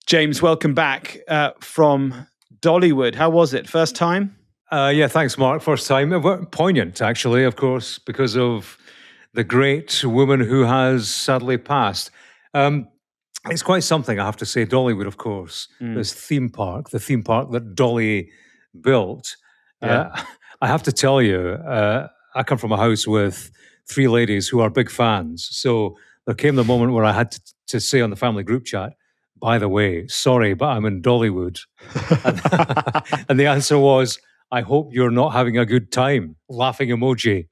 James, welcome back from Dollywood. How was it? First time? Yeah, thanks, Mark. First time. Poignant, actually, of course, because of the great woman who has sadly passed. It's quite something, I have to say. Dollywood, of course, this theme park, the theme park that Dolly built. I have to tell you, I come from a house with three ladies who are big fans. So there came the moment where I had to say on the family group chat, by the way, sorry, but I'm in Dollywood. And the answer was, I hope you're not having a good time. Laughing emoji.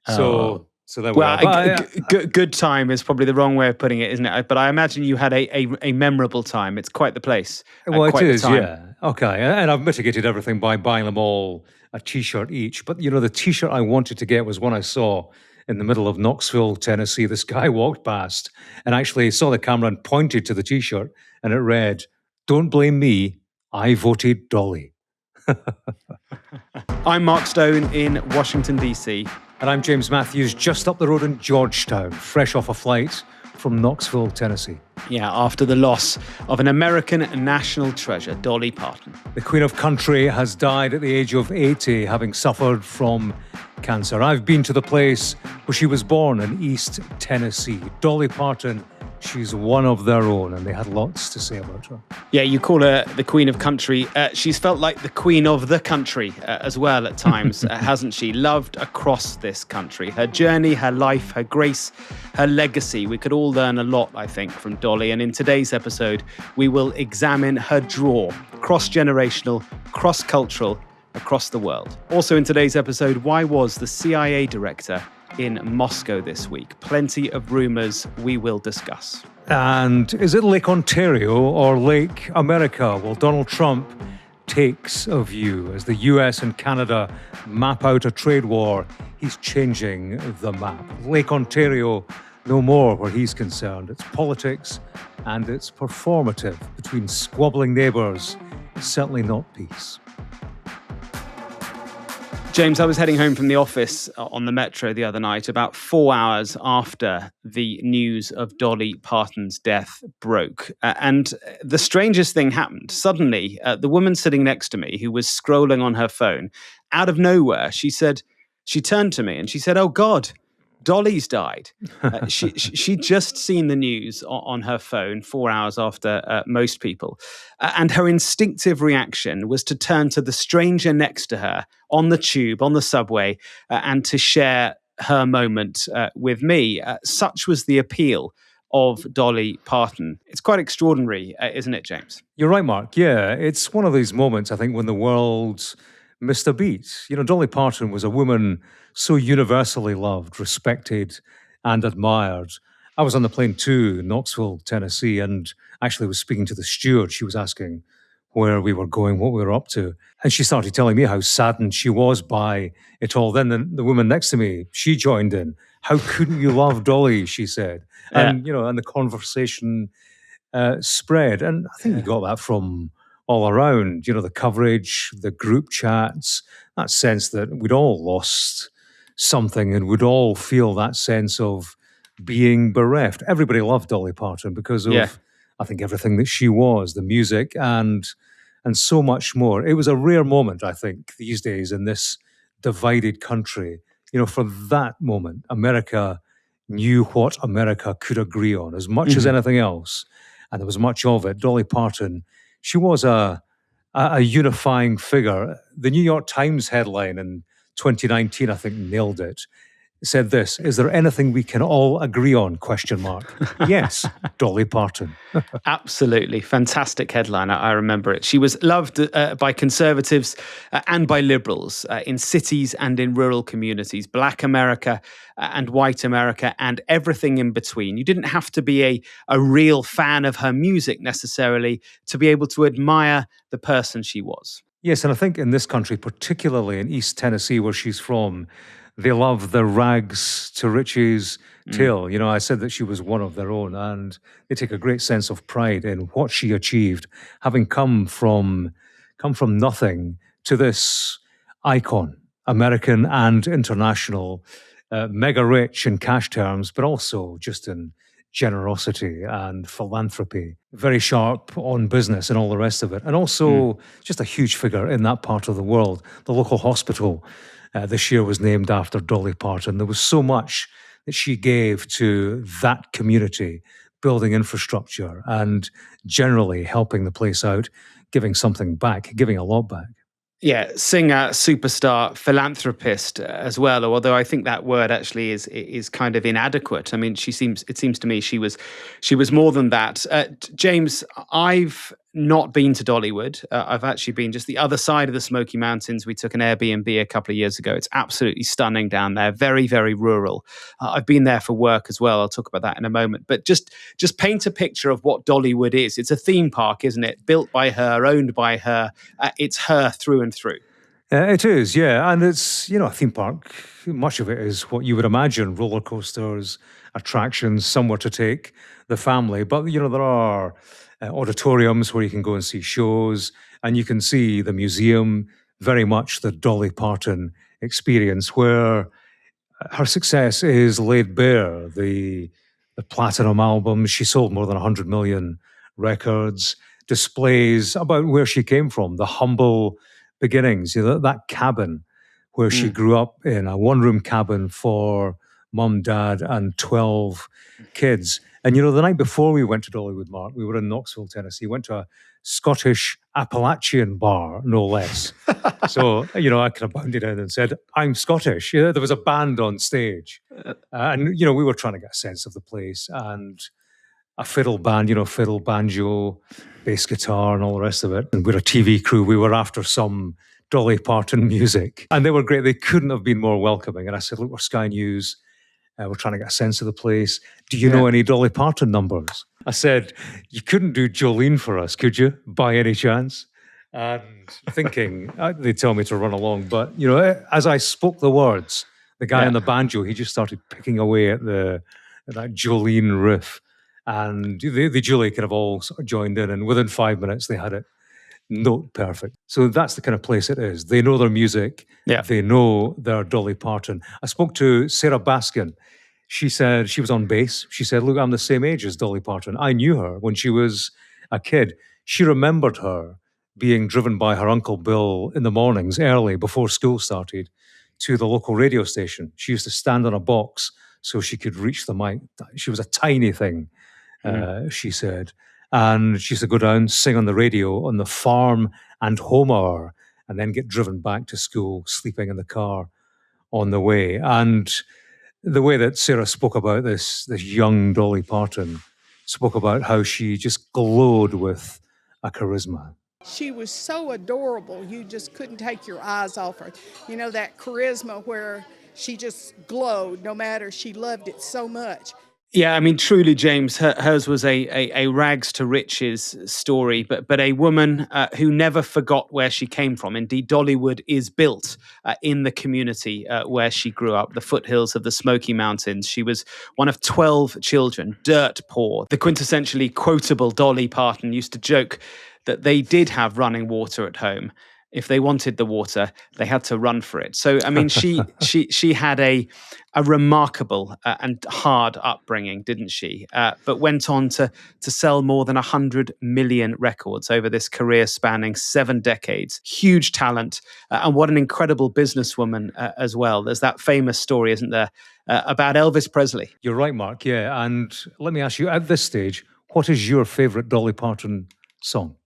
So there we are. Good time is probably the wrong way of putting it, isn't it? But I imagine you had a memorable time. It's quite the place. Well, it is, yeah. Okay, and I've mitigated everything by buying them all a T-shirt each. But, the T-shirt I wanted to get was one I saw in the middle of Knoxville, Tennessee. This guy walked past and actually saw the camera and pointed to the T-shirt, and it read, "Don't blame me, I voted Dolly." I'm Mark Stone in Washington, D.C. And I'm James Matthews, just up the road in Georgetown, fresh off a flight from Knoxville, Tennessee. Yeah, after the loss of an American national treasure, Dolly Parton. The Queen of Country has died at the age of 80, having suffered from cancer. I've been to the place where she was born in East Tennessee. Dolly Parton, she's one of their own, and they had lots to say about her. Yeah, you call her the Queen of Country. She's felt like the Queen of the country as well at times, hasn't she? Loved across this country. Her journey, her life, her grace, her legacy. We could all learn a lot, I think, from Dolly. And in today's episode, we will examine her draw, cross-generational, cross-cultural, across the world. Also in today's episode, why was the CIA director in Moscow this week? Plenty of rumours we will discuss. And is it Lake Ontario or Lake America? Well, Donald Trump takes a view. As the US and Canada map out a trade war, he's changing the map. Lake Ontario, no more where he's concerned. It's politics and it's performative between squabbling neighbours. It's certainly not peace. James, I was heading home from the office on the metro the other night, about 4 hours after the news of Dolly Parton's death broke. And the strangest thing happened. Suddenly, the woman sitting next to me, who was scrolling on her phone, out of nowhere, she turned to me and she said, "Oh God, Dolly's died." She'd just seen the news on her phone 4 hours after most people. And her instinctive reaction was to turn to the stranger next to her on the tube, on the subway, and to share her moment with me. Such was the appeal of Dolly Parton. It's quite extraordinary, isn't it, James? You're right, Mark. Yeah, it's one of these moments, I think, when the world missed a beat. Dolly Parton was a woman so universally loved, respected, and admired. I was on the plane to Knoxville, Tennessee, and actually was speaking to the steward. She was asking where we were going, what we were up to. And she started telling me how saddened she was by it all. Then the woman next to me, she joined in. "How couldn't you love Dolly?" she said. And, and the conversation spread. And I think you got that from all around, the coverage, the group chats, that sense that we'd all lost something and would all feel that sense of being bereft. Everybody loved Dolly Parton because of, I think, everything that she was, the music and so much more. It was a rare moment, I think, these days in this divided country. For that moment, America knew what America could agree on as much as anything else. And there was much of it. Dolly Parton, she was a unifying figure. The New York Times headline in 2019, I think, nailed it. It said this: "Is there anything we can all agree on?" ? Yes, Dolly Parton. Absolutely. Fantastic headline. I remember it. She was loved by conservatives and by liberals in cities and in rural communities, Black America and white America and everything in between. You didn't have to be a real fan of her music necessarily to be able to admire the person she was. Yes, and I think in this country, particularly in East Tennessee, where she's from, they love the rags to riches tale. I said that she was one of their own, and they take a great sense of pride in what she achieved, having come from nothing to this icon, American and international, mega rich in cash terms, but also just in generosity and philanthropy, very sharp on business and all the rest of it. And also just a huge figure in that part of the world. The local hospital this year was named after Dolly Parton. There was so much that she gave to that community, building infrastructure and generally helping the place out, giving something back, giving a lot back. Yeah, singer, superstar, philanthropist as well. Although I think that word actually is kind of inadequate. I mean, it seems to me she was more than that. James, I've not been to Dollywood. I've actually been just the other side of the Smoky Mountains. We took an Airbnb a couple of years ago. It's absolutely stunning down there. Very, very rural. I've been there for work as well. I'll talk about that in a moment. But just paint a picture of what Dollywood is. It's a theme park, isn't it? Built by her, owned by her. It's her through and through. It is, yeah. And it's, a theme park. Much of it is what you would imagine, roller coasters, attractions, somewhere to take the family. But, there are auditoriums where you can go and see shows, and you can see the museum, very much the Dolly Parton experience, where her success is laid bare. The platinum album, she sold more than 100 million records, displays about where she came from, the humble beginnings, that cabin where she grew up in, a one-room cabin for mum, dad, and 12 kids. And, the night before we went to Dollywood, Mark, we were in Knoxville, Tennessee, went to a Scottish Appalachian bar, no less. So, I kind of bounded in and said, I'm Scottish. There was a band on stage. And, we were trying to get a sense of the place. And a fiddle band, fiddle, banjo, bass guitar, and all the rest of it. And we're a TV crew. We were after some Dolly Parton music. And they were great. They couldn't have been more welcoming. And I said, look, we're Sky News. We're trying to get a sense of the place. Do you know any Dolly Parton numbers? I said, you couldn't do Jolene for us, could you, by any chance? And thinking, they tell me to run along. But, as I spoke the words, the guy on the banjo, he just started picking away at that Jolene riff. And the Julie kind of all sort of joined in. And within 5 minutes, they had it note perfect. So that's the kind of place it is. They know their music. Yeah. They know their Dolly Parton. I spoke to Sarah Baskin. She said she was on bass. She said, look, I'm the same age as Dolly Parton. I knew her when she was a kid. She remembered her being driven by her Uncle Bill in the mornings early before school started to the local radio station. She used to stand on a box so she could reach the mic. She was a tiny thing, she said. And she used to go down, sing on the radio on the farm and home hour, and then get driven back to school, sleeping in the car on the way. And the way that Sarah spoke about this young Dolly Parton, spoke about how she just glowed with a charisma. She was so adorable. You just couldn't take your eyes off her. That charisma where she just glowed no matter. She loved it so much. Yeah, I mean, truly, James, hers was a rags to riches story, but a woman who never forgot where she came from. Indeed, Dollywood is built in the community where she grew up, the foothills of the Smoky Mountains. She was one of 12 children, dirt poor. The quintessentially quotable Dolly Parton used to joke that they did have running water at home. If they wanted the water, they had to run for it. So, I mean, she had a remarkable and hard upbringing, didn't she? But went on to sell more than 100 million records over this career spanning 7 decades. Huge talent, and what an incredible businesswoman as well. There's that famous story, isn't there, about Elvis Presley? You're right, Mark. Yeah, and let me ask you, at this stage, what is your favourite Dolly Parton song?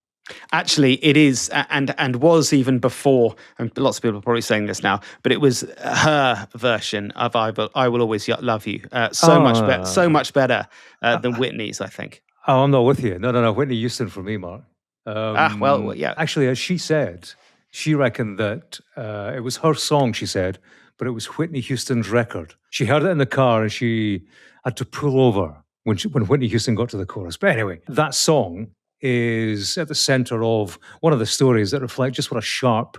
Actually, it is, and was even before, and lots of people are probably saying this now, but it was her version of "I Will Always Love You." So much better than Whitney's, I think. Oh, I'm not with you. No. Whitney Houston for me, Mark. Yeah. Actually, as she said, she reckoned that it was her song, she said, but it was Whitney Houston's record. She heard it in the car and she had to pull over when Whitney Houston got to the chorus. But anyway, that song is at the center of one of the stories that reflect just what a sharp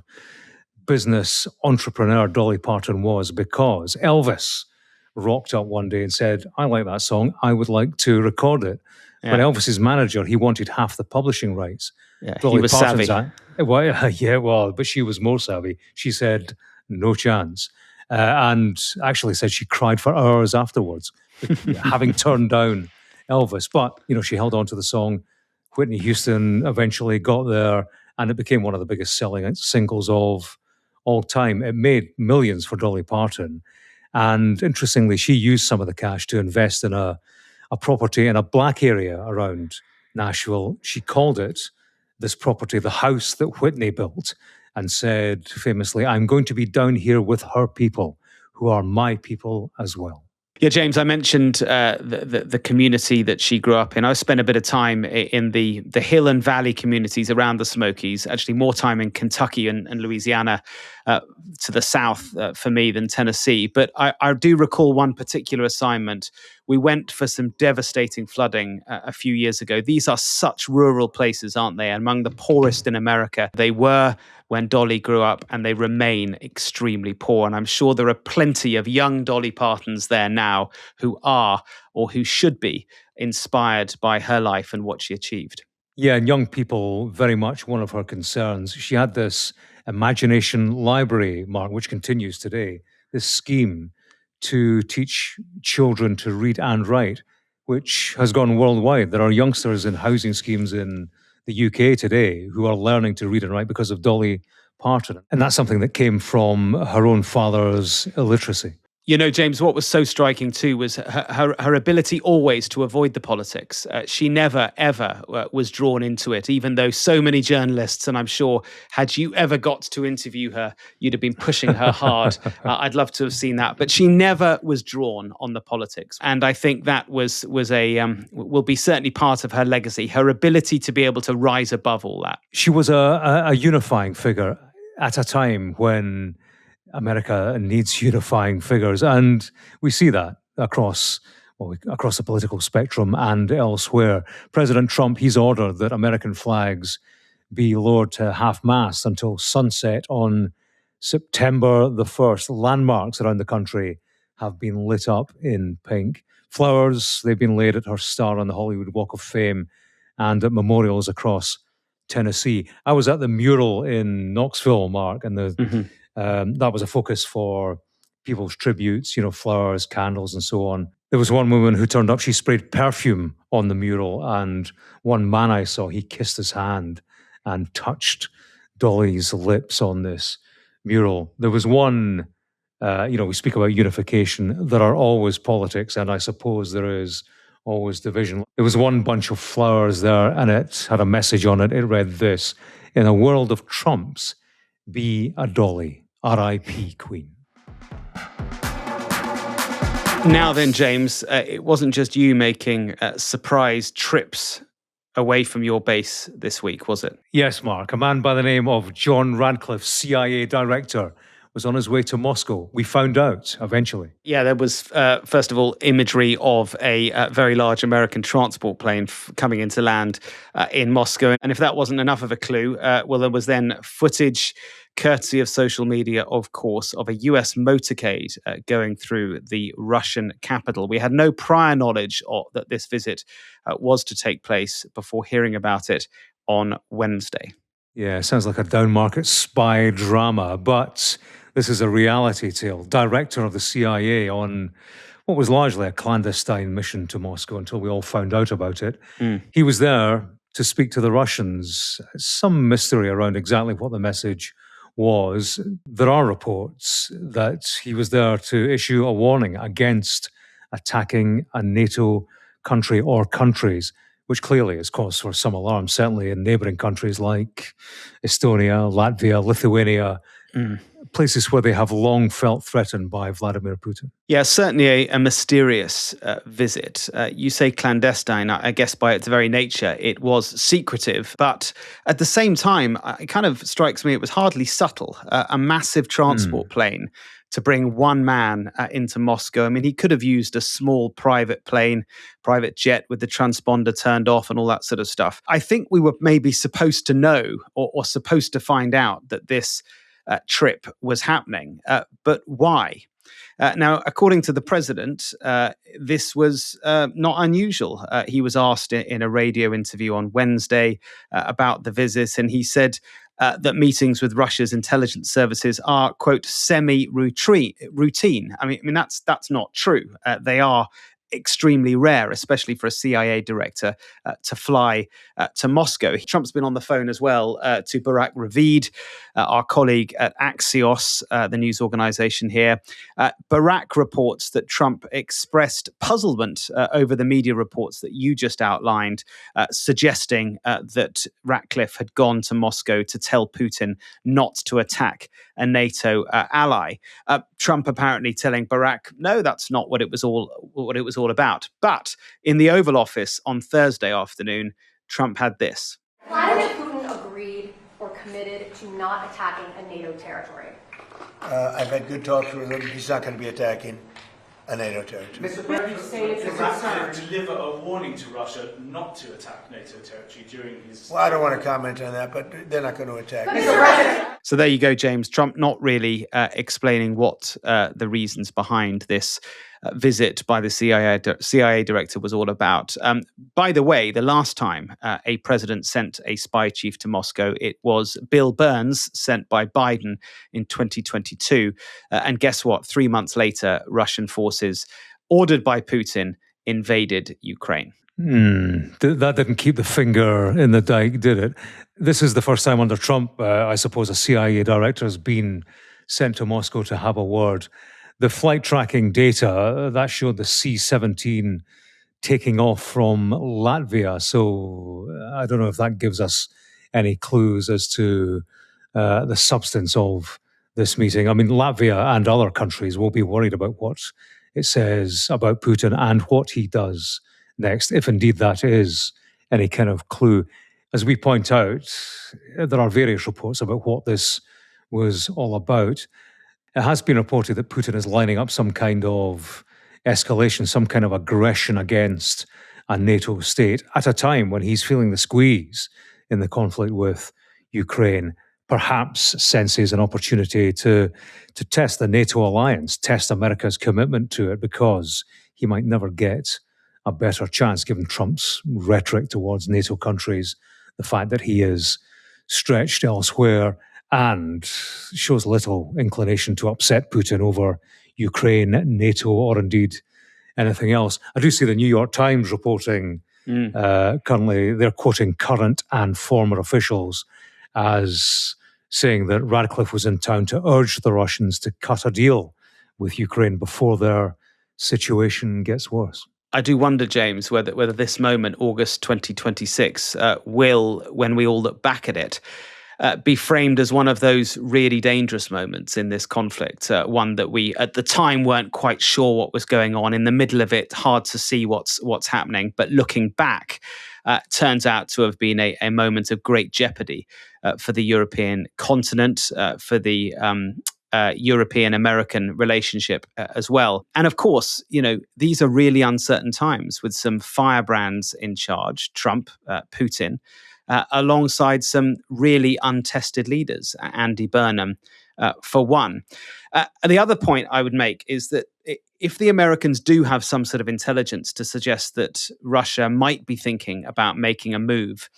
business entrepreneur Dolly Parton was, because Elvis rocked up one day and said, I like that song, I would like to record it. Yeah. But Elvis's manager, he wanted half the publishing rights. Yeah, Dolly he was Parton's savvy. But she was more savvy. She said, no chance. And actually said she cried for hours afterwards, having turned down Elvis. But, she held on to the song. Whitney Houston eventually got there, and it became one of the biggest selling singles of all time. It made millions for Dolly Parton. And interestingly, she used some of the cash to invest in a property in a black area around Nashville. She called it, this property, the house that Whitney built, and said famously, "I'm going to be down here with her people, who are my people as well." Yeah, James, I mentioned the community that she grew up in. I spent a bit of time in the hill and valley communities around the Smokies, actually more time in Kentucky and Louisiana to the south for me than Tennessee. But I do recall one particular assignment. We went for some devastating flooding a few years ago. These are such rural places, aren't they? Among the poorest in America. They were when Dolly grew up, and they remain extremely poor. And I'm sure there are plenty of young Dolly Partons there now who are, or who should be, inspired by her life and what she achieved. Yeah, and young people, very much one of her concerns. She had this imagination library, Mark, which continues today, this scheme to teach children to read and write, which has gone worldwide. There are youngsters in housing schemes in the UK today who are learning to read and write because of Dolly Parton. And that's something that came from her own father's illiteracy. James, what was so striking too was her ability always to avoid the politics. She never, ever was drawn into it, even though so many journalists, and I'm sure had you ever got to interview her, you'd have been pushing her hard. I'd love to have seen that. But she never was drawn on the politics. And I think that will be certainly part of her legacy, her ability to be able to rise above all that. She was a unifying figure at a time when America needs unifying figures, and we see that across the political spectrum and elsewhere. President Trump, he's ordered that American flags be lowered to half-mast until sunset on September the 1st. Landmarks around the country have been lit up in pink. Flowers, they've been laid at her star on the Hollywood Walk of Fame and at memorials across Tennessee. I was at the mural in Knoxville, Mark, and that was a focus for people's tributes, flowers, candles, and so on. There was one woman who turned up, she sprayed perfume on the mural, and one man I saw, he kissed his hand and touched Dolly's lips on this mural. There was one, we speak about unification. There are always politics, and I suppose there is always division. There was one bunch of flowers there, and it had a message on it. It read this: "In a world of Trumps, be a Dolly. R.I.P. Queen." Now then, James, it wasn't just you making surprise trips away from your base this week, was it? Yes, Mark. A man by the name of John Ratcliffe, CIA Director, was on his way to Moscow. We found out eventually. Yeah, there was, first of all, imagery of a very large American transport plane coming into land in Moscow. And if that wasn't enough of a clue, there was then footage, courtesy of social media, of course, of a US motorcade going through the Russian capital. We had no prior knowledge that this visit was to take place before hearing about it on Wednesday. Yeah, sounds like a down-market spy drama, but this is a reality tale. Director of the CIA on what was largely a clandestine mission to Moscow until we all found out about it. He was there to speak to the Russians. Some mystery around exactly what the message was. There are reports that he was there to issue a warning against attacking a NATO country or countries, which clearly has cause for some alarm, certainly in neighbouring countries like Estonia, Latvia, Lithuania, places where they have long felt threatened by Vladimir Putin. Yeah, certainly a mysterious visit. You say clandestine. I guess by its very nature, it was secretive. But at the same time, it kind of strikes me it was hardly subtle. A massive transport plane to bring one man into Moscow. I mean, he could have used a small private plane, private jet with the transponder turned off and all that sort of stuff. I think we were maybe supposed to know or supposed to find out that this trip was happening. But why? Now, according to the president, this was not unusual. He was asked in a radio interview on Wednesday about the visit, and he said that meetings with Russia's intelligence services are, quote, semi-routine. I mean that's not true. They are extremely rare, especially for a CIA director to fly to Moscow. Trump's been on the phone as well to Barak Ravid, our colleague at Axios, the news organization here. Barak reports that Trump expressed puzzlement over the media reports that you just outlined, suggesting that Ratcliffe had gone to Moscow to tell Putin not to attack a NATO ally. Trump apparently telling Barak, no, that's not what it was all about. But in the Oval Office on Thursday afternoon, Trump had this. Vladimir Putin agreed or committed to not attacking a NATO territory. I've had good talks with him. He's not going to be attacking a NATO territory. Mr. President, did Ratcliffe deliver a warning to Russia not to attack NATO territory during his... Well, I don't want to comment on that, but they're not going to attack. So there you go, James. Trump not really explaining what the reasons behind this visit by the CIA director was all about. By the way, the last time a president sent a spy chief to Moscow, it was Bill Burns, sent by Biden in 2022. And guess what? 3 months later, Russian forces, ordered by Putin, invaded Ukraine. That didn't keep the finger in the dike, did it? This is the first time under Trump, I suppose, a CIA director has been sent to Moscow to have a word. The flight tracking data, that showed the C-17 taking off from Latvia. So I don't know if that gives us any clues as to the substance of this meeting. I mean, Latvia and other countries will be worried about what it says about Putin and what he does next, if indeed that is any kind of clue. As we point out, there are various reports about what this was all about. It has been reported that Putin is lining up some kind of escalation, some kind of aggression against a NATO state at a time when he's feeling the squeeze in the conflict with Ukraine, perhaps senses an opportunity to test the NATO alliance, test America's commitment to it, because he might never get a better chance, given Trump's rhetoric towards NATO countries, the fact that he is stretched elsewhere and shows little inclination to upset Putin over Ukraine, NATO, or indeed anything else. I do see the New York Times reporting currently, they're quoting current and former officials as saying that Ratcliffe was in town to urge the Russians to cut a deal with Ukraine before their situation gets worse. I do wonder, James, whether this moment, August 2026, will, when we all look back at it, be framed as one of those really dangerous moments in this conflict, one that we at the time weren't quite sure what was going on. In the middle of it, hard to see what's happening. But looking back, turns out to have been a moment of great jeopardy for the European continent, for the European-American relationship as well. And of course, these are really uncertain times with some firebrands in charge, Trump, Putin, alongside some really untested leaders, Andy Burnham, for one. The other point I would make is that if the Americans do have some sort of intelligence to suggest that Russia might be thinking about making a move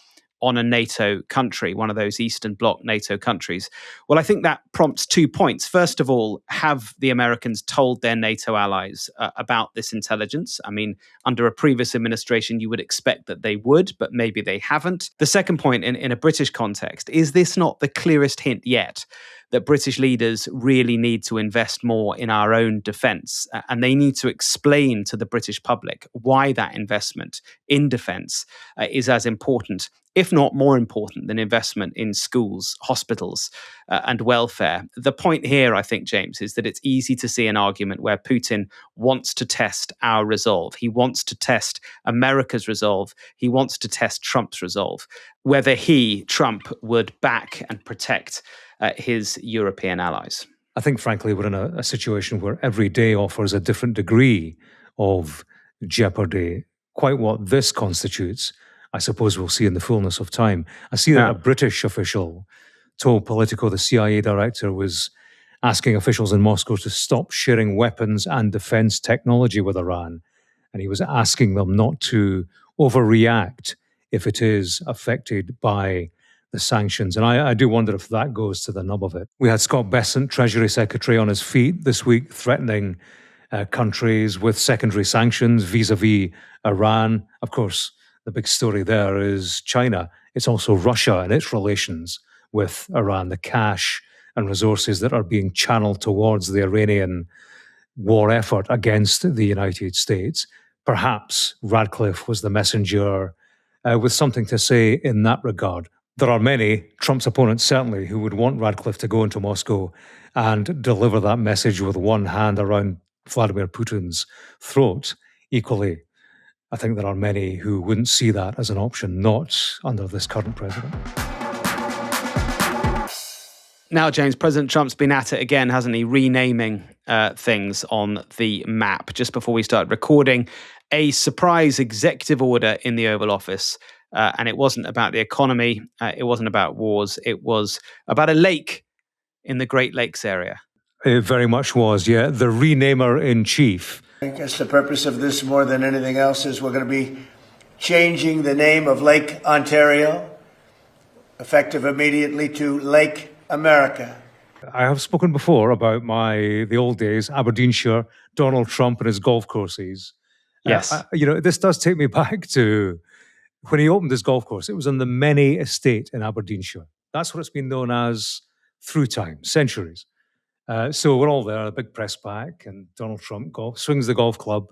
on a NATO country, one of those Eastern Bloc NATO countries, well, I think that prompts 2 points. First of all, have the Americans told their NATO allies about this intelligence? I mean, under a previous administration, you would expect that they would, but maybe they haven't. The second point, in a British context, is this not the clearest hint yet that British leaders really need to invest more in our own defence, and they need to explain to the British public why that investment in defence is as important, if not more important, than investment in schools, hospitals, and welfare. The point here, I think, James, is that it's easy to see an argument where Putin wants to test our resolve. He wants to test America's resolve. He wants to test Trump's resolve, whether he, Trump, would back and protect his European allies. I think, frankly, we're in a situation where every day offers a different degree of jeopardy. Quite what this constitutes, I suppose we'll see in the fullness of time. I see that a British official told Politico the CIA director was asking officials in Moscow to stop sharing weapons and defense technology with Iran. And he was asking them not to overreact if it is affected by the sanctions. And I do wonder if that goes to the nub of it. We had Scott Bessent, Treasury Secretary, on his feet this week, threatening countries with secondary sanctions vis-a-vis Iran. Of course, the big story there is China. It's also Russia and its relations with Iran, the cash and resources that are being channeled towards the Iranian war effort against the United States. Perhaps Ratcliffe was the messenger with something to say in that regard. There are many, Trump's opponents certainly, who would want Ratcliffe to go into Moscow and deliver that message with one hand around Vladimir Putin's throat. Equally, I think there are many who wouldn't see that as an option, not under this current president. Now, James, President Trump's been at it again, hasn't he? Renaming things on the map. Just before we started recording, a surprise executive order in the Oval Office. And it wasn't about the economy. It wasn't about wars. It was about a lake in the Great Lakes area. It very much was, yeah. The renamer-in-chief. I guess the purpose of this, more than anything else, is we're going to be changing the name of Lake Ontario, effective immediately, to Lake America. I have spoken before about the old days, Aberdeenshire, Donald Trump and his golf courses. Yes. This does take me back to when he opened his golf course. It was on the Many Estate in Aberdeenshire. That's what it's been known as through time, centuries. So we're all there, a big press pack, and Donald Trump swings the golf club,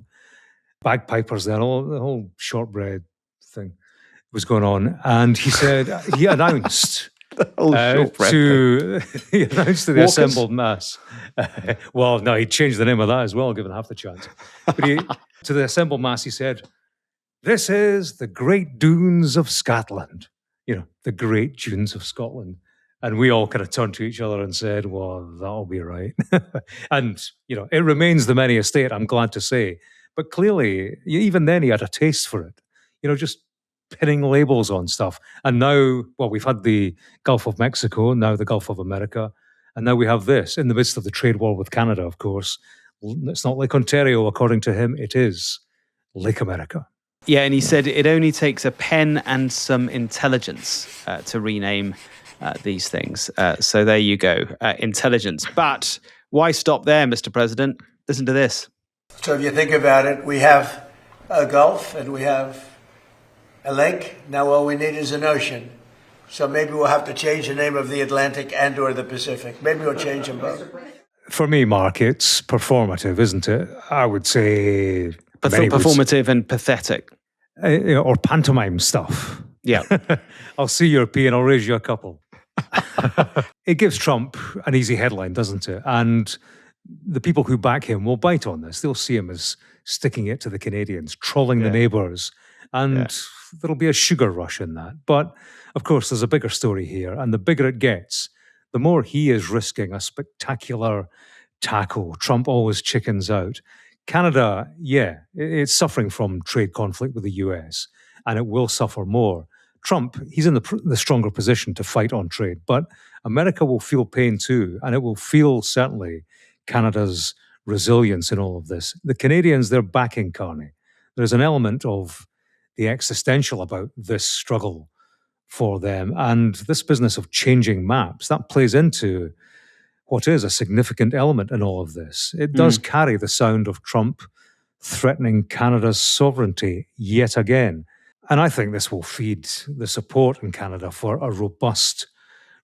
bagpipers there, the whole shortbread thing was going on. And he said, he announced he announced to the assembled mass. Well, no, he changed the name of that as well, given half the chance. But to the assembled mass, he said, "This is the Great Dunes of Scotland." The Great Dunes of Scotland. And we all kind of turned to each other and said, well, that'll be right. And, it remains the Many Estate, I'm glad to say. But clearly, even then, he had a taste for it. Just pinning labels on stuff. And now, we've had the Gulf of Mexico, now the Gulf of America, and now we have this in the midst of the trade war with Canada, of course. It's not Lake Ontario, according to him, it is Lake America. Yeah, and he said it only takes a pen and some intelligence to rename these things. So there you go, intelligence. But why stop there, Mr. President? Listen to this. So if you think about it, we have a Gulf and we have a lake. Now all we need is an ocean. So maybe we'll have to change the name of the Atlantic and or the Pacific. Maybe we'll change them both. For me, Mark, it's performative, isn't it? I would say... Performative and pathetic. Or pantomime stuff. Yeah. I'll see your pee and I'll raise you a couple. It gives Trump an easy headline, doesn't it? And the people who back him will bite on this. They'll see him as sticking it to the Canadians, trolling the neighbours. And there'll be a sugar rush in that. But, of course, there's a bigger story here. And the bigger it gets, the more he is risking a spectacular tackle. Trump always chickens out. Canada, it's suffering from trade conflict with the US, and it will suffer more. Trump, he's in the stronger position to fight on trade, but America will feel pain too, and it will feel certainly Canada's resilience in all of this. The Canadians, they're backing Carney. There's an element of the existential about this struggle for them, and this business of changing maps, that plays into what is a significant element in all of this. It does carry the sound of Trump threatening Canada's sovereignty yet again. And I think this will feed the support in Canada for a robust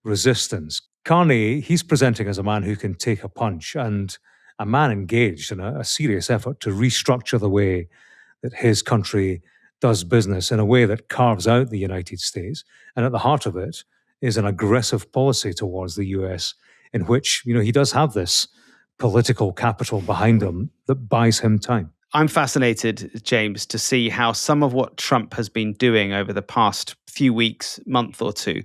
resistance. Carney, he's presenting as a man who can take a punch and a man engaged in a serious effort to restructure the way that his country does business in a way that carves out the United States. And at the heart of it is an aggressive policy towards the US in which, he does have this political capital behind him that buys him time. I'm fascinated, James, to see how some of what Trump has been doing over the past few weeks, month or two,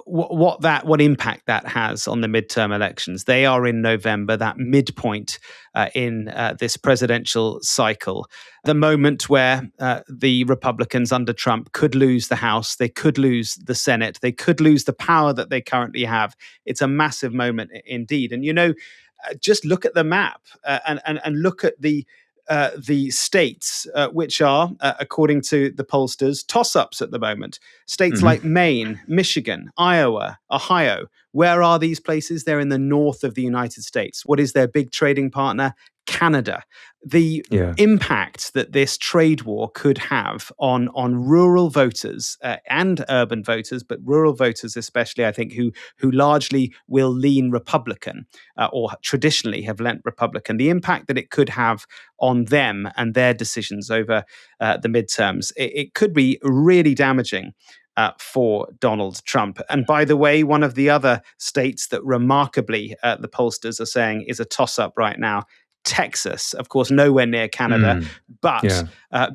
what impact that has on the midterm elections. They are in November, that midpoint in this presidential cycle, the moment where the Republicans under Trump could lose the House, they could lose the Senate, they could lose the power that they currently have. It's a massive moment indeed. And, just look at the map and look at the states, which are, according to the pollsters, toss-ups at the moment. States like Maine, Michigan, Iowa, Ohio. Where are these places? They're in the north of the United States. What is their big trading partner? Canada. The impact that this trade war could have on rural voters and urban voters, but rural voters especially, I think, who largely will lean Republican or traditionally have lent Republican, the impact that it could have on them and their decisions over the midterms, it could be really damaging for Donald Trump. And by the way, one of the other states that remarkably the pollsters are saying is a toss-up right now, Texas, of course, nowhere near Canada, but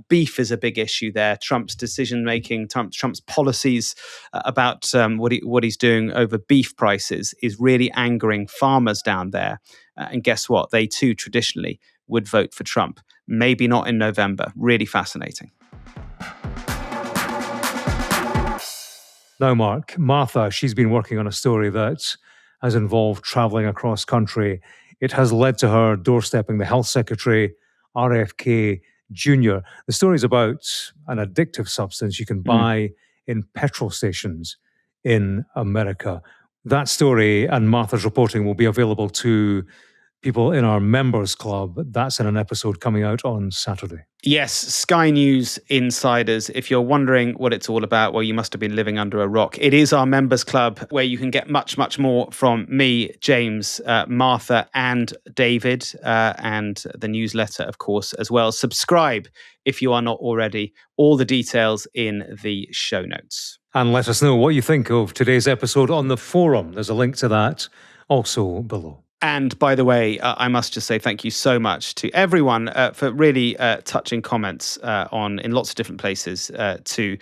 beef is a big issue there. Trump's decision-making, Trump's policies about what he's doing over beef prices is really angering farmers down there. And guess what? They too traditionally would vote for Trump. Maybe not in November. Really fascinating. Now, Mark, Martha, she's been working on a story that has involved travelling across country. It has led to her doorstepping the Health Secretary, RFK Jr. The story is about an addictive substance you can buy in petrol stations in America. That story and Martha's reporting will be available to people in our members club. That's in an episode coming out on Saturday. Yes, Sky News insiders. If you're wondering what it's all about, well, you must have been living under a rock. It is our members club where you can get much, much more from me, James, Martha, and David, and the newsletter, of course, as well. Subscribe if you are not already. All the details in the show notes. And let us know what you think of today's episode on the forum. There's a link to that also below. And by the way, I must just say thank you so much to everyone for really touching comments in lots of different places to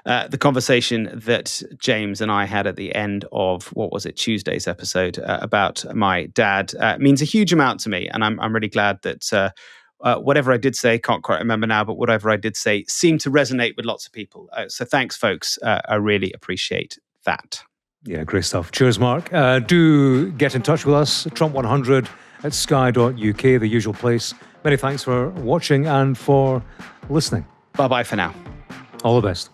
the conversation that James and I had at the end of, Tuesday's episode about my dad. It means a huge amount to me. And I'm really glad that whatever I did say, can't quite remember now, but whatever I did say seemed to resonate with lots of people. So thanks, folks. I really appreciate that. Yeah, great stuff. Cheers, Mark. Do get in touch with us, Trump100 at sky.uk, the usual place. Many thanks for watching and for listening. Bye-bye for now. All the best.